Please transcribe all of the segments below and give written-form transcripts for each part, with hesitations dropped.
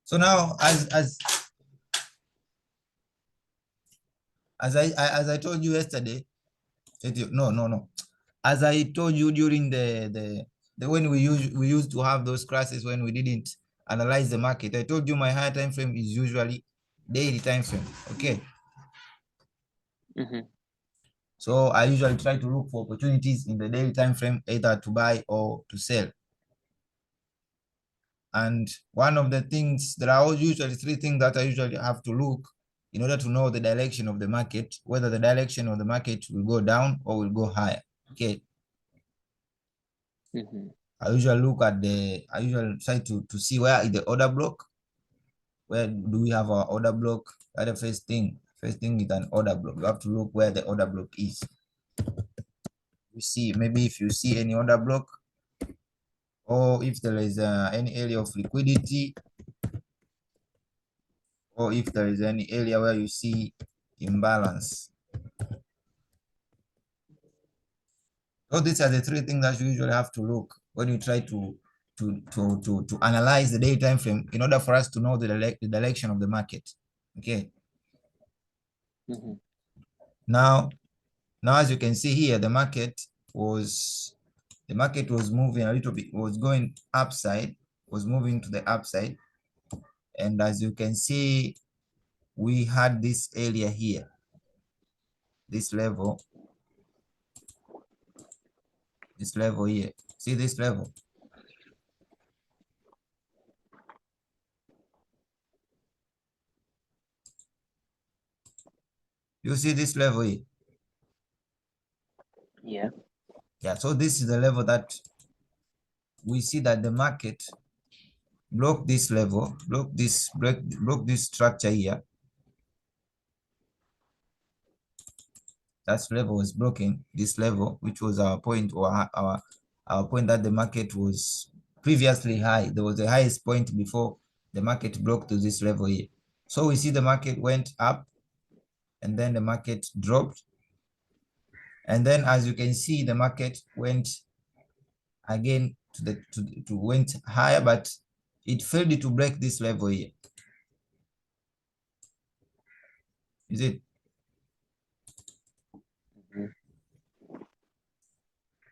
So now, as I told you yesterday, no. As I told you during the when we used to have those classes when we didn't analyze the market, I told you my higher time frame is usually daily time frame. Okay. So I usually try to look for opportunities in the daily time frame, either to buy or to sell. And one of the things, there are usually three things that I usually have to look in order to know the direction of the market, whether the direction of the market will go down or will go higher. Okay. I usually look at I usually try to see where is the order block. Where do we have our order block? That's the first thing. First thing is an order block. You have to look where the order block is. You see, maybe if you see any order block, or if there is any area of liquidity, or if there is any area where you see imbalance. So these are the three things that you usually have to look when you try to analyze the day time frame in order for us to know the direction of the market. Okay. Now as you can see here, the market was moving a little bit, was going upside, was moving to the upside. And as you can see, we had this area here, this level here. See this level? You see this level here? Yeah, so this is the level that we see that the market broke this level, broke this structure here. That level was broken, this level, which was our point, or our point that the market was previously high. There was the highest point before the market broke to this level here. So we see the market went up and then the market dropped. And then as you can see, the market went again went higher, but it failed to break this level here. Is it?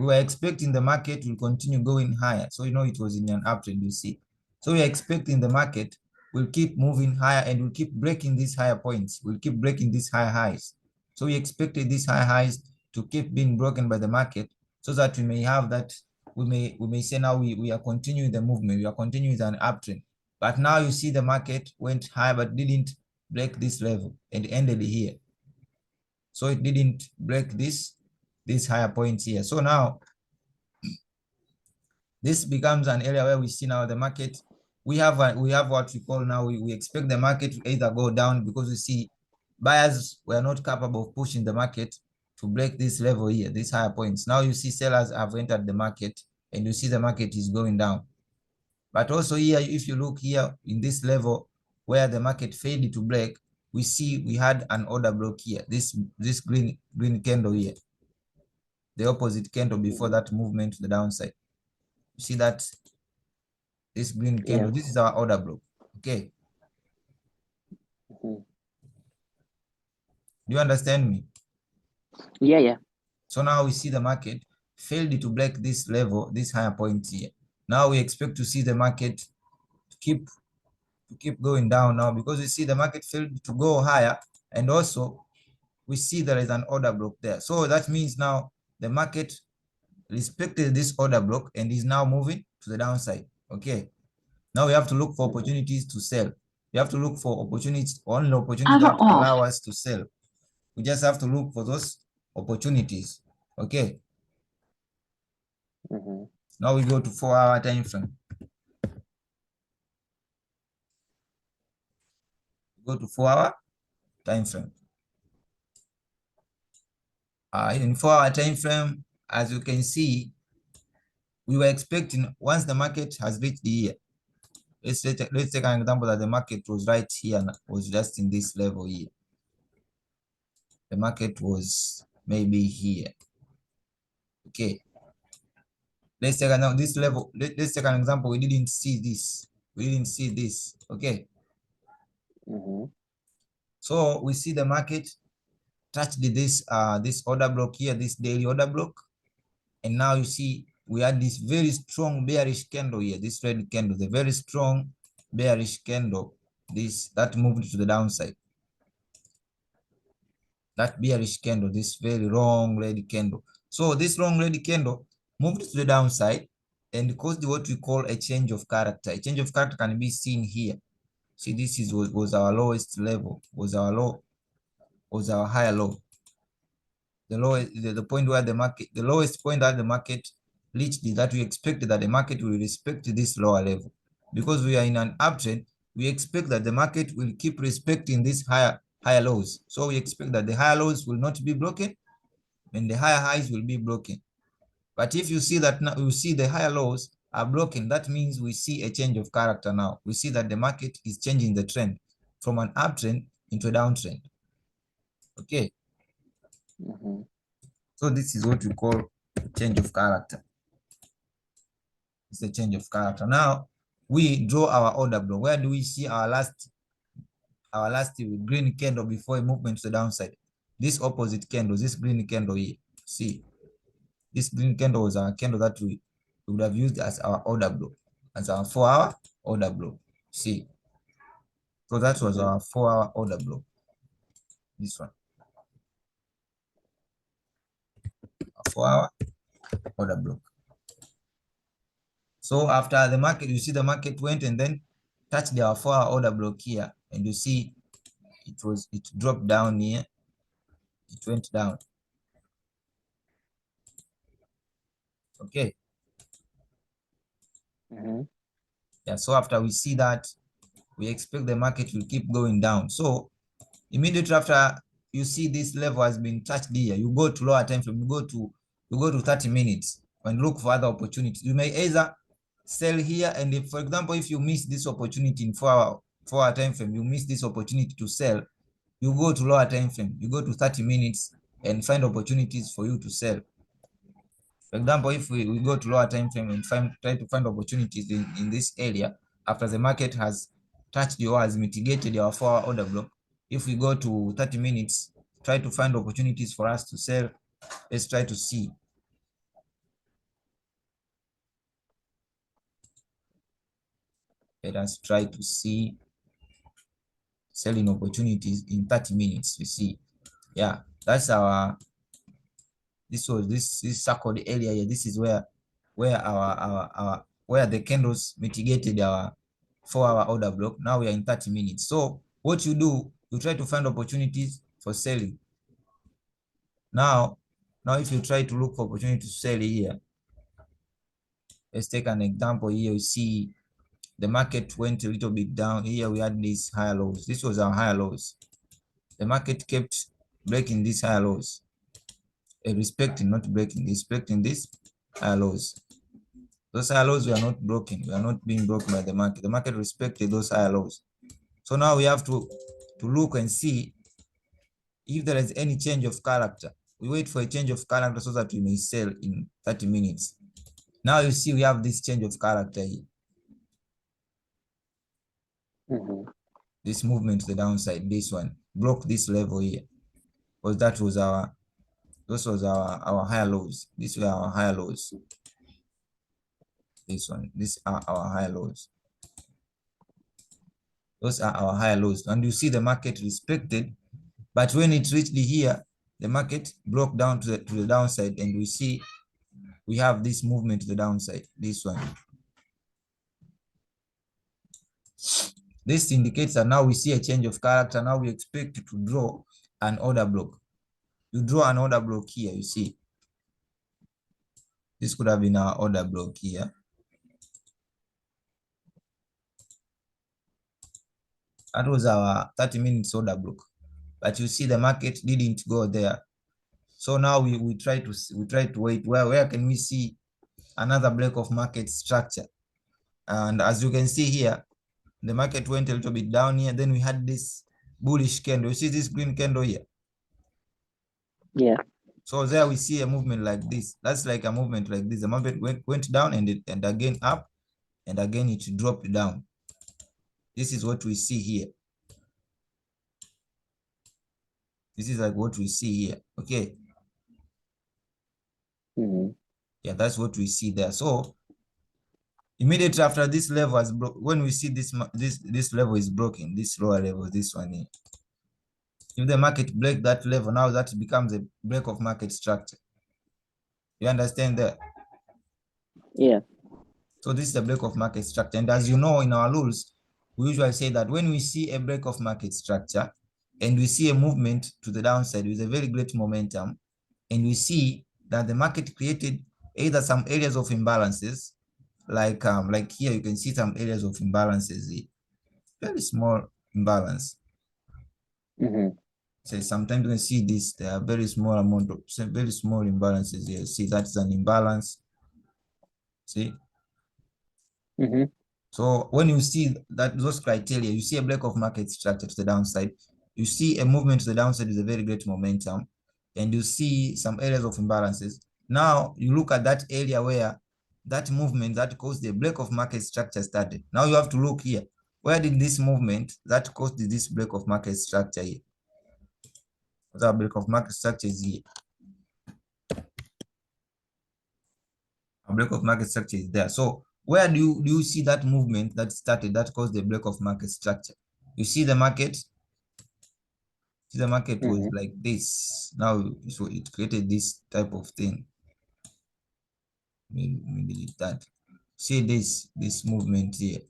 We were expecting the market will continue going higher. So, you know, it was in an uptrend, you see. So we are expecting the market will keep moving higher and will keep breaking these higher points. We'll keep breaking these higher highs. So we expected these high highs to keep being broken by the market so that we may have that, we may say now we are continuing the movement, we are continuing an uptrend. But now you see the market went high but didn't break this level and ended here. So it didn't break these higher points here. So now this becomes an area where we see now the market, we have what we call now, we expect the market to either go down because we see buyers were not capable of pushing the market to break this level here, these higher points. Now you see sellers have entered the market and you see the market is going down. But also here, if you look here in this level where the market failed to break, we see we had an order block here, this green candle here, the opposite candle before that movement to the downside. You see that this green candle, this is our order block. Okay. Do you understand me? Yeah. So now we see the market failed to break this level, this higher point here. Now we expect to see the market to keep going down now, because we see the market failed to go higher, and also we see there is an order block there. So that means now the market respected this order block and is now moving to the downside. Okay. Now we have to look for opportunities to sell. We have to look for opportunities, only opportunities that allow us to sell. We just have to look for those opportunities. Okay. Now we go to 4-hour time frame. Go to 4-hour time frame. In 4-hour time frame, as you can see, we were expecting once the market has reached here. Let's take an example that the market was right here, was just in this level here. The market was maybe here. Okay. Let's take this level. Let's take an example. We didn't see this. We didn't see this. Okay. Mm-hmm. So we see the market touched this order block here, this daily order block. And now you see we had this very strong bearish candle here, this red candle, the very strong bearish candle, that moved to the downside. That bearish candle, this very long red candle. So this long red candle moved to the downside and caused what we call a change of character. A change of character can be seen here. See, this was our lowest level, was our low, was our higher low. The lowest, the point where the market, the lowest point that the market reached is that we expected that the market will respect this lower level. Because we are in an uptrend, we expect that the market will keep respecting these higher lows. So we expect that the higher lows will not be broken and the higher highs will be broken. But if you see that now, you see the higher lows are broken, that means we see a change of character now. We see that the market is changing the trend from an uptrend into a downtrend. Okay. Mm-hmm. So this is what we call change of character. It's a change of character. Now we draw our order block. Where do we see our last green candle before a movement to the downside? This opposite candle, this green candle here. See, this green candle was our candle that we would have used as our order block, as our 4-hour order block. See, so that was our 4-hour order block. This one, a 4-hour order block. So after the market, you see the market went and then touched our 4-hour order block here, and you see it dropped down here. It went down. Okay. Mm-hmm. Yeah. So after we see that, we expect the market will keep going down. So immediately after you see this level has been touched here, you go to lower time frame. You go to 30 minutes and look for other opportunities. You may either sell here, and if, for example, if you miss this opportunity in 4-hour time frame, you miss this opportunity to sell, you go to lower time frame. You go to 30 minutes and find opportunities for you to sell. For example, if we go to lower time frame and try to find opportunities in this area after the market has touched or has mitigated our 4-hour order block, if we go to 30 minutes, try to find opportunities for us to sell. Let's try to see. Let us try to see selling opportunities in 30 minutes. You see, yeah, that's our, this circled area here. This is where where the candles mitigated our 4-hour order block. Now we are in 30 minutes. So what you do, you try to find opportunities for selling. Now if you try to look for opportunity to sell here, let's take an example here. You see the market went a little bit down. Here we had these higher lows. This was our higher lows. The market kept breaking these higher lows. Respecting, not breaking, respecting these higher lows. Those higher lows were not broken. We are not being broken by the market. The market respected those higher lows. So now we have to look and see if there is any change of character. We wait for a change of character so that we may sell in 30 minutes. Now you see we have this change of character here. Mm-hmm. This movement to the downside, this one, broke this level here. Because that was our higher lows. These were our higher lows. This one, these are our higher lows. Those are our higher lows. And you see the market respected, but when it reached here, the market broke down to the downside, and we see we have this movement to the downside, this one. This indicates that now we see a change of character. Now we expect to draw an order block. You draw an order block here, you see. This could have been our order block here. That was our 30 minutes order block. But you see the market didn't go there. So now we try to wait. Where can we see another break of market structure? And as you can see here, the market went a little bit down here. Then we had this bullish candle. You see this green candle here? Yeah. So there we see a movement like this. That's like a movement like this. The market went down and again up, and again it dropped down. This is what we see here. This is like what we see here. Okay. Yeah, that's what we see there. So immediately after this level has broken, when we see this level is broken, this lower level, this one here. If the market break that level, now that becomes a break of market structure. You understand that? Yeah. So this is a break of market structure. And as you know, in our rules, we usually say that when we see a break of market structure and we see a movement to the downside with a very great momentum, and we see that the market created either some areas of imbalances, like here you can see some areas of imbalances here. Very small imbalance. So sometimes you can see this, there are very small amount of very small imbalances here. See, that's an imbalance. See? So when you see that those criteria, you see a break of market structure to the downside, you see a movement to the downside with a very great momentum, and you see some areas of imbalances. Now you look at that area where that movement that caused the break of market structure started. Now you have to look here. Where did this movement that caused this break of market structure here? That break of market structure is here. A break of market structure is there. So where do you see that movement that started that caused the break of market structure? You see the market. See, the market was like this. Now, so it created this type of thing. Maybe that. See this movement here.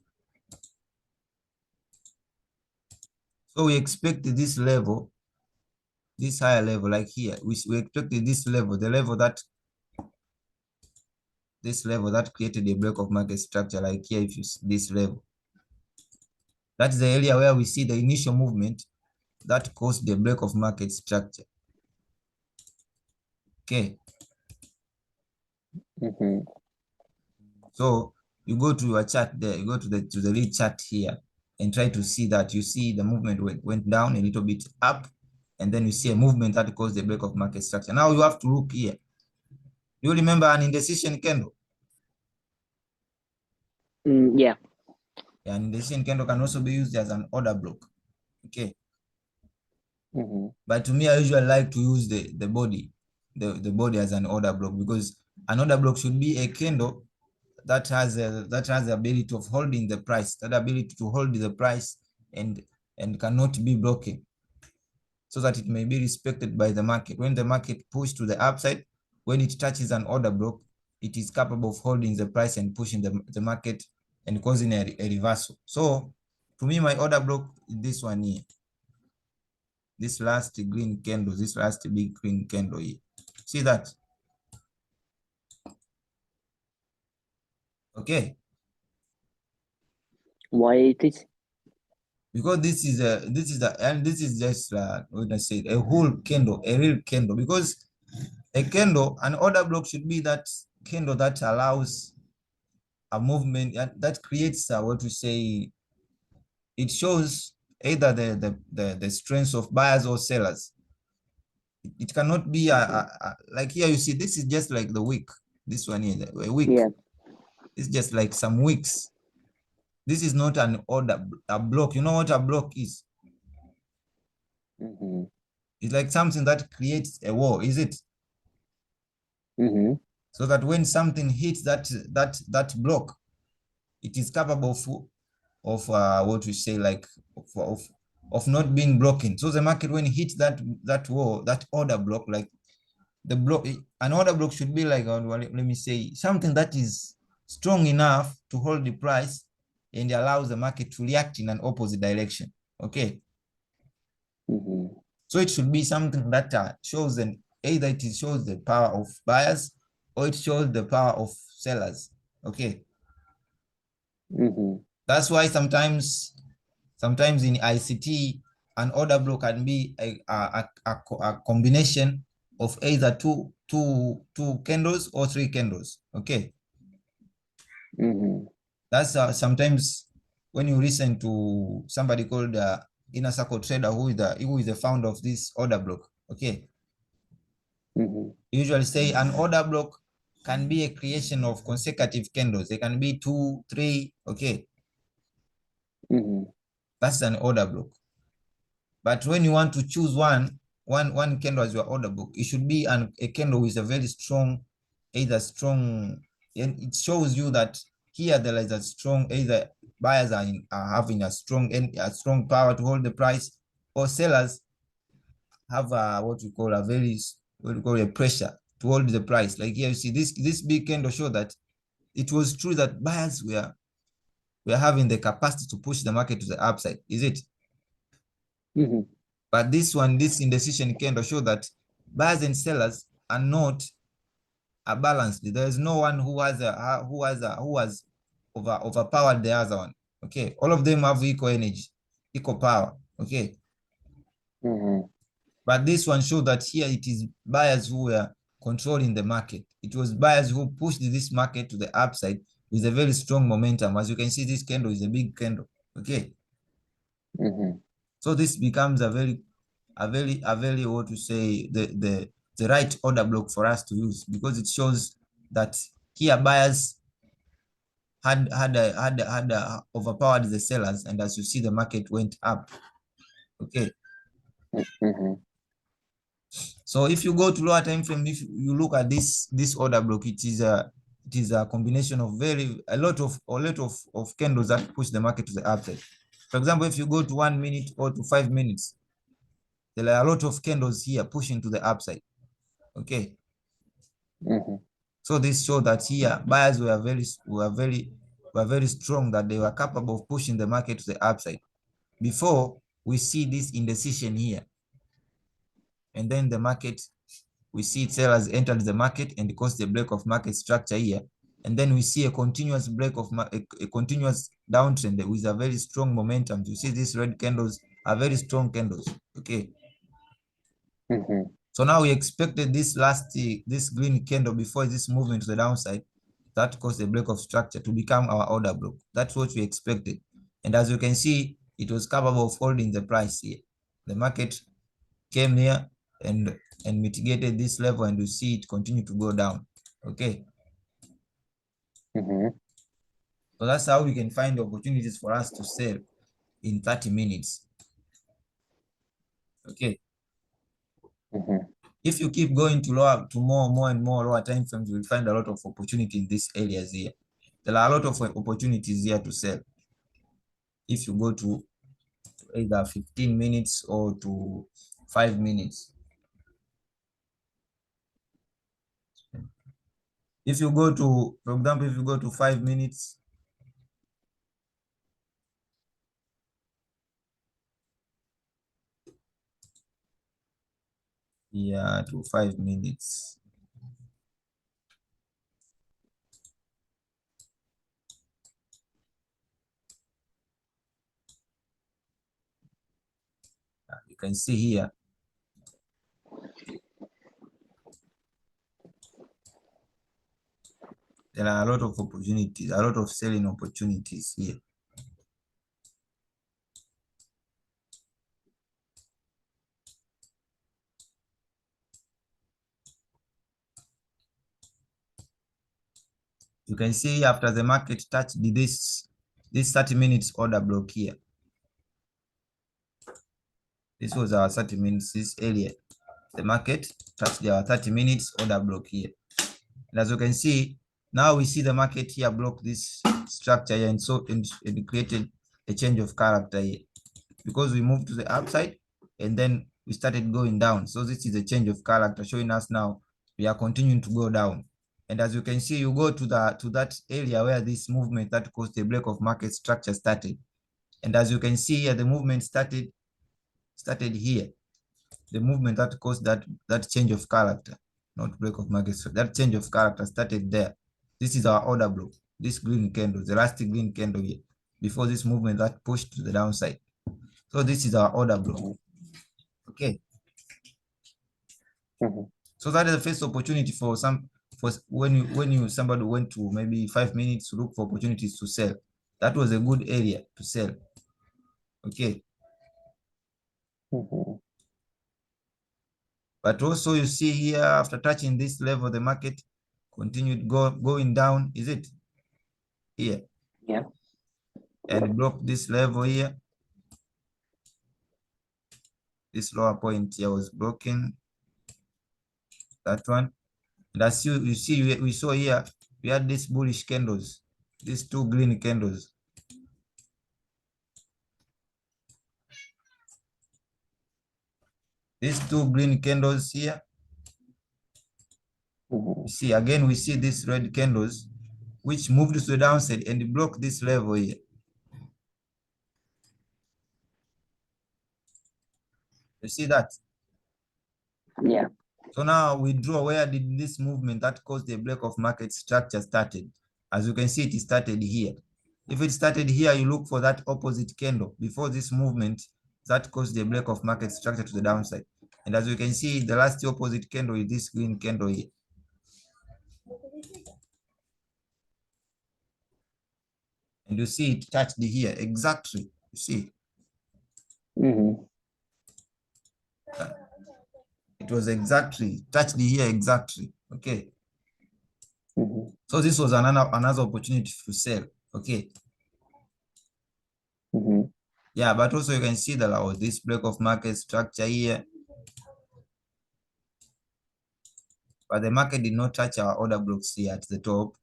So we expected this level, this higher level, like here. We expected this level, the level that this level that created a break of market structure, like here, if you see this level. That's the area where we see the initial movement that caused the break of market structure. Okay. So you go to your chart there, you go to the lead chart here and try to see that. You see the movement went down a little bit up, and then you see a movement that caused the break of market structure. Now you have to look here. You remember an indecision candle? Yeah. Yeah, an indecision candle can also be used as an order block. Okay. But to me, I usually like to use the body, the body as an order block, because an order block should be a candle that has the ability of holding the price, that ability to hold the price and cannot be broken, so that it may be respected by the market. When the market pushes to the upside, when it touches an order block, it is capable of holding the price and pushing the market and causing a reversal. So to me, my order block is this one here. This last green candle, this last big green candle here. See that? Okay. Why it is? Because this is just what I say, a whole candle, a real candle. Because a candle, an order block should be that candle that allows a movement that creates what we say. It shows either the strength of buyers or sellers. It cannot be like here you see, this is just like the wick. This one here, a wick. Yeah. It's just like some wicks. This is not an order, a block. You know what a block is? It's like something that creates a wall, is it? So that when something hits that block, it is capable of what we say, like of not being broken. So the market, when it hits that wall, that order block, like the block, an order block should be like, let me say, something that is strong enough to hold the price and allows the market to react in an opposite direction. Okay. So it should be something that shows either it shows the power of buyers or it shows the power of sellers. Okay. That's why sometimes in ICT, an order block can be a combination of either two candles or three candles. Okay. That's sometimes when you listen to somebody called Inner Circle Trader, who is the founder of this order block. Okay. Usually say an order block can be a creation of consecutive candles. They can be 2, 3. Okay. That's an order block. But when you want to choose one candle as your order block, it should be a candle with a very strong, either strong, and it shows you that here there is a strong, either buyers are having a strong power to hold the price, or sellers have what we call a very, what we call a pressure to hold the price. Like here you see this big candle show that it was true that buyers were having the capacity to push the market to the upside, is it? But this indecision candle show that buyers and sellers are not balanced. There is no one who has overpowered the other one. Okay, all of them have equal energy, equal power. Okay, but this one showed that here it is buyers who were controlling the market. It was buyers who pushed this market to the upside with a very strong momentum. As you can see, this candle is a big candle. Okay. So this becomes a very what to say, the right order block for us to use, because it shows that here buyers had overpowered the sellers, and as you see, the market went up. Okay. So if you go to lower time frame, if you look at this order block, it is a combination of a lot of candles that push the market to the upside. For example, if you go to 1 minute or to 5 minutes, there are a lot of candles here pushing to the upside. Okay. So this shows that here buyers were very strong, that they were capable of pushing the market to the upside. Before we see this indecision here, and then the market, we see sellers entered the market and caused the break of market structure here, and then we see a continuous break of a continuous downtrend with a very strong momentum. You see these red candles are very strong candles. Okay. So now we expected this green candle before this movement to the downside that caused the break of structure to become our order block. That's what we expected. And as you can see, it was capable of holding the price here. The market came here and mitigated this level, and you see it continue to go down. Okay. So that's how we can find opportunities for us to sell in 30 minutes. Okay. If you keep going to more and more lower time frames, you will find a lot of opportunity in these areas here. There are a lot of opportunities here to sell. If you go to either 15 minutes or to 5 minutes. If you go to, for example, if you go to 5 minutes, yeah, to 5 minutes. You can see here, there are a lot of opportunities, a lot of selling opportunities here. You can see after the market touched this 30 minutes order block here. This was our 30 minutes, this area. The market touched our 30 minutes order block here. And as you can see, now we see the market here block this structure here, and so it created a change of character here, because we moved to the upside and then we started going down. So this is a change of character showing us now we are continuing to go down. And as you can see, you go to that area where this movement that caused the break of market structure started. And as you can see here, the movement started here. The movement that caused that change of character, not break of market structure, that change of character started there. This is our order block. This green candle, the last green candle here, before this movement that pushed to the downside. So this is our order block. Okay. So that is the first opportunity for when somebody went to maybe 5 minutes to look for opportunities to sell. That was a good area to sell. Okay. But also you see here, after touching this level, the market continued going down. Is it here? Yeah. and broke this level here. This lower point here was broken. That one. And as you see, we saw here, we had these bullish candles, these two green candles. These two green candles here. You see, again, we see these red candles, which moved to the downside and broke this level here. You see that? Yeah. So now we draw, where did this movement that caused the break of market structure started? As you can see, it started here. If it started here, you look for that opposite candle before this movement that caused the break of market structure to the downside. And as you can see, the last opposite candle is this green candle here. And you see it touched here exactly. You see, it was exactly touched here exactly. Okay. So this was another opportunity to sell. Okay. Yeah, but also you can see that was this break of market structure here. But the market did not touch our order blocks here at the top.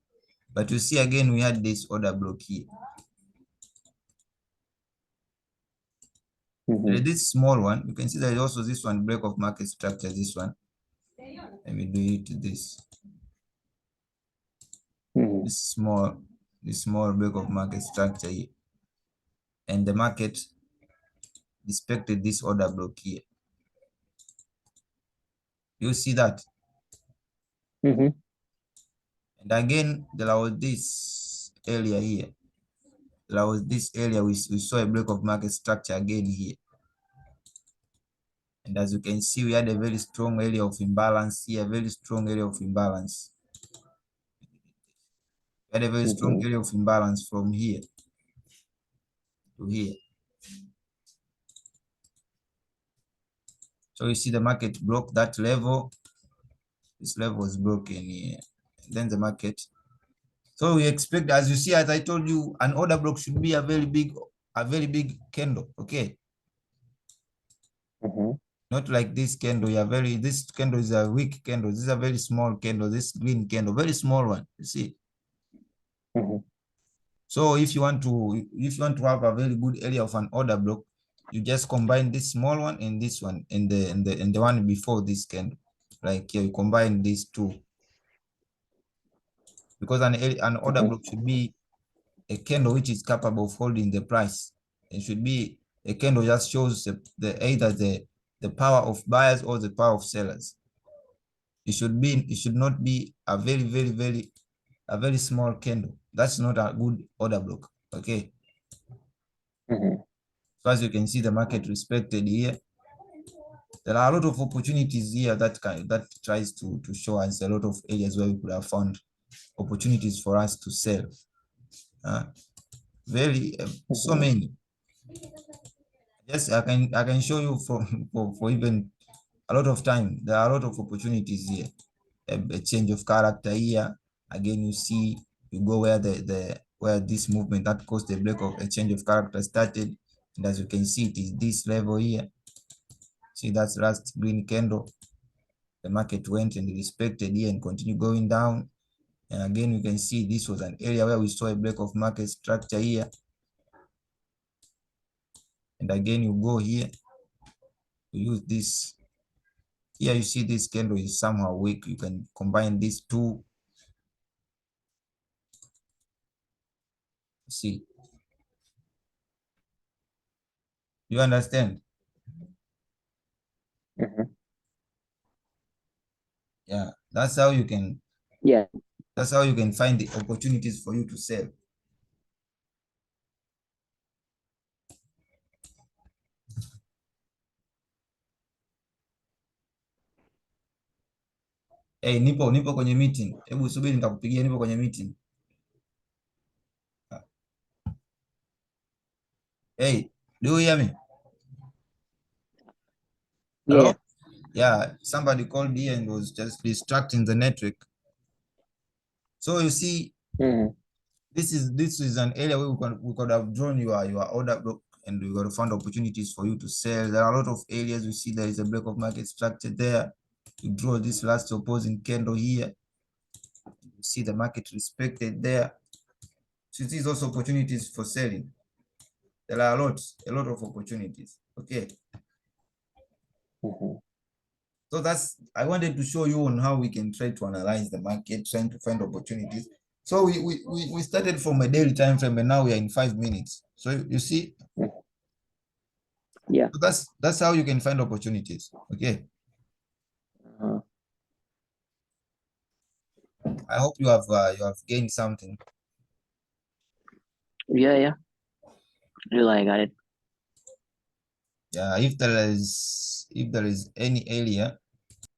But you see again, we had this order block here. This small one, you can see there is also this one, break of market structure, this one. Let me do it this. This small break of market structure here. And the market respected this order block here. You see that? And again, there was this area here. There was this area, we saw a break of market structure again here. And as you can see, we had a very strong area of imbalance here, very strong area of imbalance. We had a very strong area of imbalance from here to here. So you see the market broke that level. This level is broken here. And then the market. So we expect, as you see, as I told you, an order block should be a very big candle. Okay. Not like this candle. This candle is a weak candle. This is a very small candle. This green candle, very small one. You see. So if you want to have a very good area of an order block, you just combine this small one and this one and the one before this candle. Like here, you combine these two. Because an order block should be a candle which is capable of holding the price. It should be a candle just shows either the power of buyers or the power of sellers. It should not be a very small candle. That's not a good order block. Okay. So as you can see, the market respected here. There are a lot of opportunities here that tries to show us a lot of areas where we could have found opportunities for us to sell. So many. Yes, I can show you for even a lot of time. There are a lot of opportunities here. A change of character here. Again, you see, you go where where this movement that caused the break of a change of character started. And as you can see, it is this level here. See, that's last green candle. The market went and respected here and continued going down. And again, you can see this was an area where we saw a break of market structure here. And again, you go here, you use this. Here you see this candle is somehow weak. You can combine these two. See. You understand? Yeah, that's how you can. Yeah. That's how you can find the opportunities for you to sell. Hey, nipo kwenye meeting. Hebu subiri nitakupigia, nipo kwenye meeting. Hey, do you hear me? Hello? Yeah. Yeah, somebody called here and was just distracting the network. So you see, this is an area where we could have drawn your order block, and we got to find opportunities for you to sell. There are a lot of areas you see there is a break of market structure there. You draw this last opposing candle here. You see the market respected there. So these also opportunities for selling. There are a lot of opportunities. Okay. So I wanted to show you on how we can try to analyze the market, trying to find opportunities. So we started from a daily time frame, and now we are in 5 minutes. So you see, Yeah. so that's how you can find opportunities. Okay. I hope you have gained something. Yeah. I got it. Yeah. If there is any area